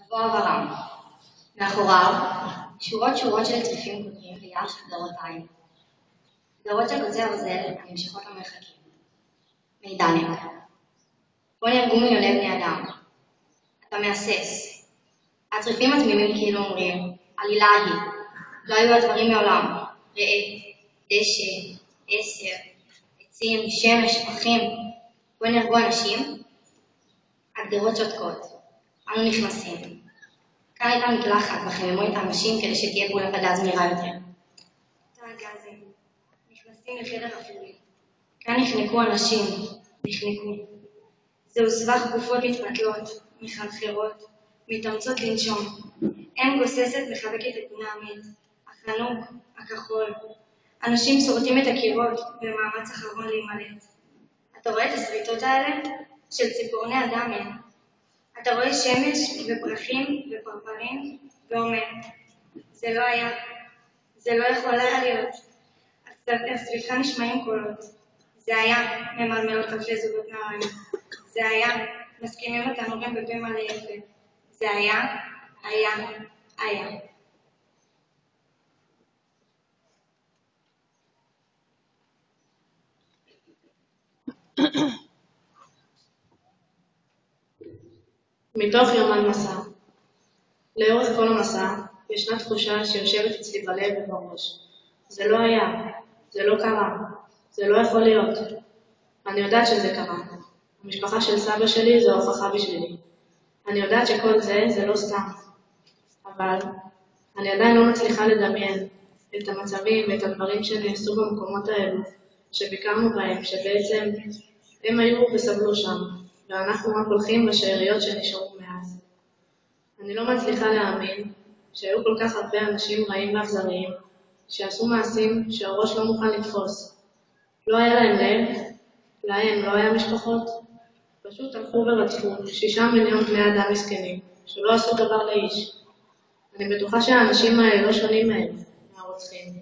מבוא עברם. מאחוריו, שורות של צריפים קודרים ויער של גדרות עין. גדרות של קוצי הברזל הנמשכות למרחקים. מידנק. בו נהרגו מיליוני בני אדם. אתה מהסס. הצריפים התמימים כאילו אומרים, עלילה היא, לא היו הדברים מעולם, ראה, דשא, עשר, עצים, שמש, פחים. בו נהרגו אנשים. הגדרות שותקות. אנו נכנסים. כאן הייתה מקלחת וחיממו את האנשים כדי שתהיה פעולת הגז מהירה יותר. תא הגזים. נכנסים לחדר אפורי. כאן נחנקו אנשים. נחנקו. זהו סבך גופות מתפתלות, מחלחרות, מתאמצות לנשום. אם גוססת מחבקת את בני המת. החנוק, הכחול. אנשים שורטים את הקירות במאמץ אחרון להימלט. אתה רואה את הסריטות האלה? של ציפורני אדם הן. אתה רואה שמש ופרחים ופרפרים ואומר, זה לא היה, זה לא יכול היה להיות. סביבך נשמעים קולות. זה היה, ממלמלות אלפי זוגות נערים. זה היה, מסכימים אותנו גם בפה מלא יפה. זה היה, היה, היה. מתוך יומן מסע. לאורך כל המסע ישנה תחושה שיושבת אצלי בלב ובראש. זה לא היה, זה לא קרה, זה לא יכול להיות. אני יודעת שזה קרה. המשפחה של סבא שלי זו הוכחה בשבילי. אני יודעת שכל זה לא סתם. אבל אני עדיין לא מצליחה לדמיין את המצבים ואת הדברים שנעשו במקומות האלו, שביקרנו בהם, שבעצם הם היו וסבלו שם. ואנחנו רק הולכים בשאריות שנשארו מאז. אני לא מצליחה להאמין שהיו כל כך הרבה אנשים רעים ואכזריים, שעשו מעשים שהראש לא מוכן לתפוס. לא היה להם לב, להם לא היה משפחות, פשוט הלכו ורצחו 6 מיליון בני אדם מסכנים, שלא עשו דבר לאיש. אני בטוחה שהאנשים האלה לא שונים מהם, מהרוצחים.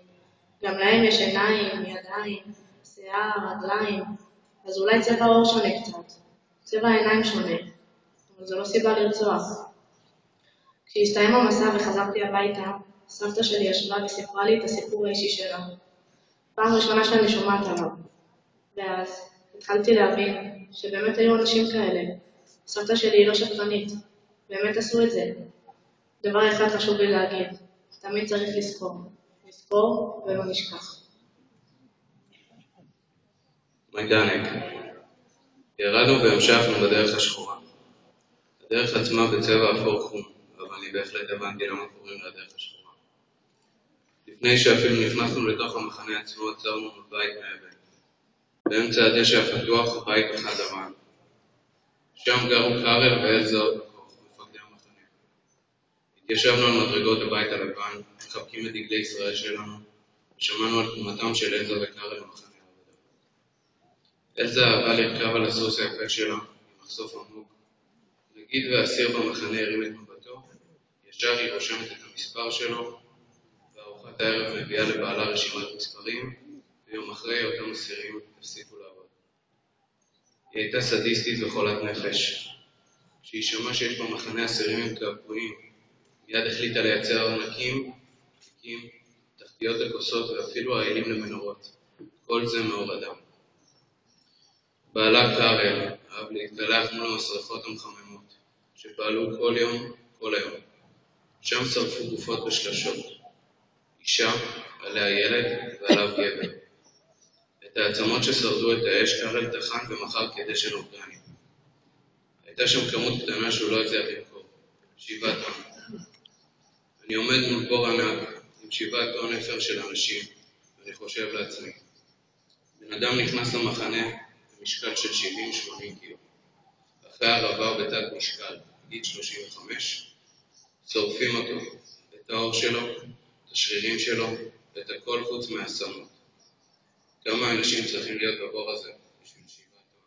גם להם יש עיניים, ידיים, שיער, רגליים, אז אולי צבע העור שונה קצת. צבע העיניים שונה, אבל זו לא סיבה לרצוח. כשהסתיים המסע וחזרתי הביתה, סבתא שלי ישבה וסיפרה לי את הסיפור האישי שלה. פעם ראשונה שאני שומעת עליו. ואז התחלתי להבין שבאמת היו אנשים כאלה. סבתא שלי היא לא שקרנית. באמת עשו את זה. דבר אחד חשוב לי להגיד. תמיד צריך לזכור. לזכור ולא נשכח. מידנק. ירדנו והמשכנו בדרך השחורה. הדרך עצמה בצבע אפור חום, אבל אני בהחלט הבנתי למה קוראים לדרך השחורה. לפני שאפילו נכנסנו לתוך המחנה עצמו, עצרנו בבית מאבן. באמצע הדשא הפתוח, בית אחד לבן. שם גרו קארל ואלזה אוטנקורף, מפקדי המחנה. התיישבנו על מדרגות הבית הלבן, מחבקים את דגלי ישראל שלנו, ושמענו על תקומתם של אלזה וקארל במחנה העבודה. אלזה אהבה לרכב על הסוס היפה שלה, עם מחשוף עמוק. נגיד והאסיר במחנה הרים את מבטו, ישר היא רושמת את המספר שלו, וארוחת הערב מביאה לבעלה רשימת מספרים, ויום אחרי אותם אסירים הפסיקו לעבוד. היא הייתה סדיסטית וחולת נפש. כשהיא שמעה שיש במחנה אסירים עם קעקועים, מיד החליטה לייצר ארנקים, תיקים, תחתיות לכוסות ואפילו העילים למנורות. כל זה מאור אדם. בעלה קארל אהב להתקלח מול המשרפות המחממות, שפעלו כל יום, כל היום. שם שרפו גופות בשלשות. אישה, עליה ילד ועליו גבר. את העצמות ששרדו את האש קארל טחן ומכר כדי של אורגנים. הייתה שם כמות קטנה שהוא לא הצליח למכור, 7 טון. אני עומד מול בור ענק עם 7 טון אפר של אנשים, ואני חושב לעצמי. בן אדם נכנס למחנה במשקל של 70-80 קילו. אחרי הרבה ובתת משקל, גיל 35, שורפים אותו, את האור שלו, את השרירים שלו, ואת הכל חוץ מהעצמות. כמה אנשים צריכים להיות בבור הזה בשביל 7 טון?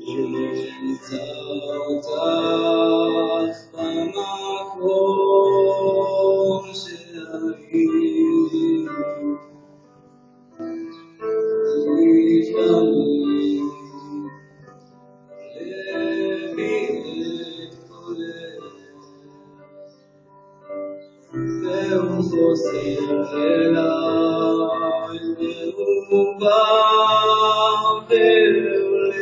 ונמצא אותך במקום שהיית לפעמים לבי את קולך והוא חוזר אליי והוא בא והולך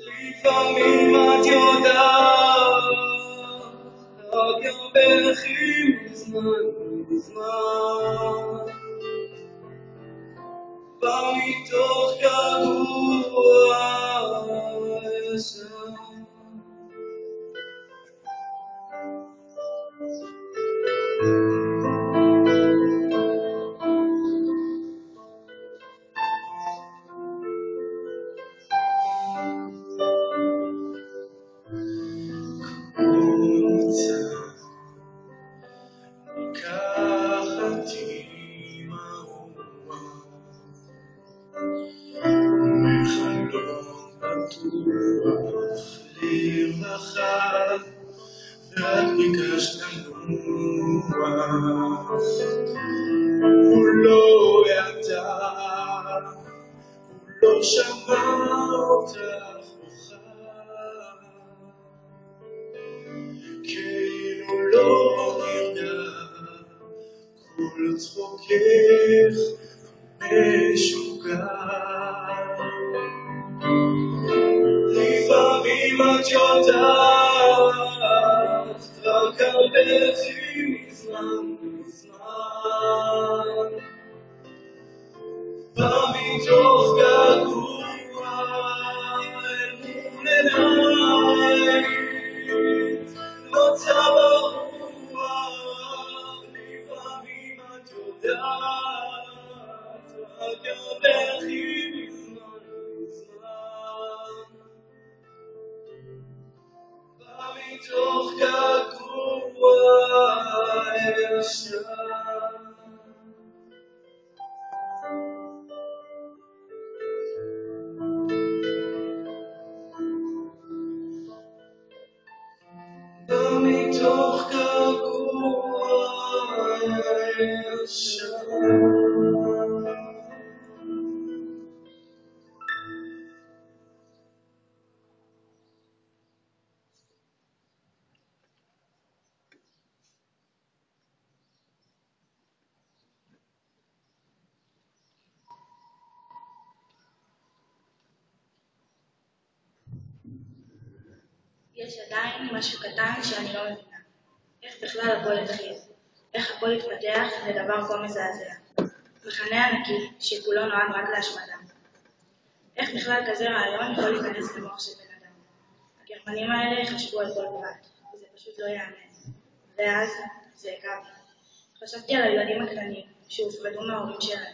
לפעמים את יודעת רק ירבחים זמן בא מתוך געגוע ישן ואת ביקשת לנוח הוא לא ידע הוא לא שמע אותך בוכה כאילו לא נרגע כל צחוקך משוגע לפעמים את יודעת רק הלכי מזמן בא מתוך געגוע אל מול עיניים נוצא ברוח לפעמים את יודעת רק הלכי מזמן בא מתוך געגוע ישן בא מתוך געגוע ישן יש עדיין משהו קטן שאני לא מבינה. איך בכלל הכל התחיל? איך הכל התפתח לדבר כה מזעזע? מחנה ענקי שכולו נועד רק להשמדה. איך בכלל כזה רעיון יכול להיכנס למוח של בן אדם? הגרמנים האלה חשבו על כל פרט, וזה פשוט לא יאמן. ואז זה הכר. חשבתי על הילדים הקטנים שהופרדו מההורים שלהם,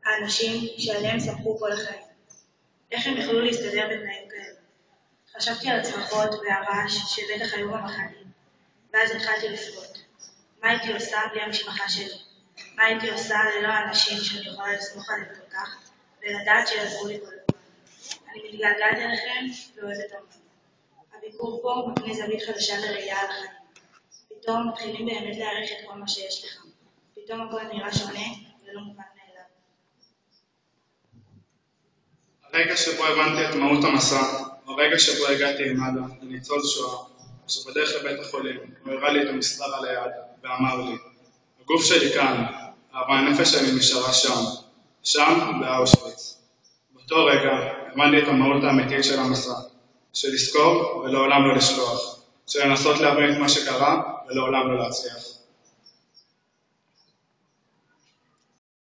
האנשים שעליהם סמכו כל החיים. איך הם יכלו להסתדר בתנאים כאלה? חשבתי על הצרחות והרעש שבטח היו במחנים, ואז התחלתי לבכות. מה הייתי עושה בלי המשפחה שלי? מה הייתי עושה ללא האנשים שאני יכולה לסמוך עליהם כל כך, ולדעת שיעזרו לי כל הזמן? אני מתגעגעת אליכם ואוהבת אותם. הביקור פה מקנה זווית חדשה לראייה על החיים. פתאום מתחילים באמת להעריך את כל מה שיש לך. פתאום הכל נראה שונה ולא מובן מאליו. הרגע שבו הבנתי את מהות המסע, הרגע שבו הגעתי עם אדם, לניצול שואה, שבדרך לבית החולים, הוא הראה לי את המספר על היד, ואמר לי, הגוף שלי כאן, אבל הנפש שלי נשארה שם באושוויץ. באותו רגע, הבנתי את המהות האמיתית של המסע, של לזכור ולעולם לא לשכוח, של לנסות להבין את מה שקרה ולעולם לא להצליח.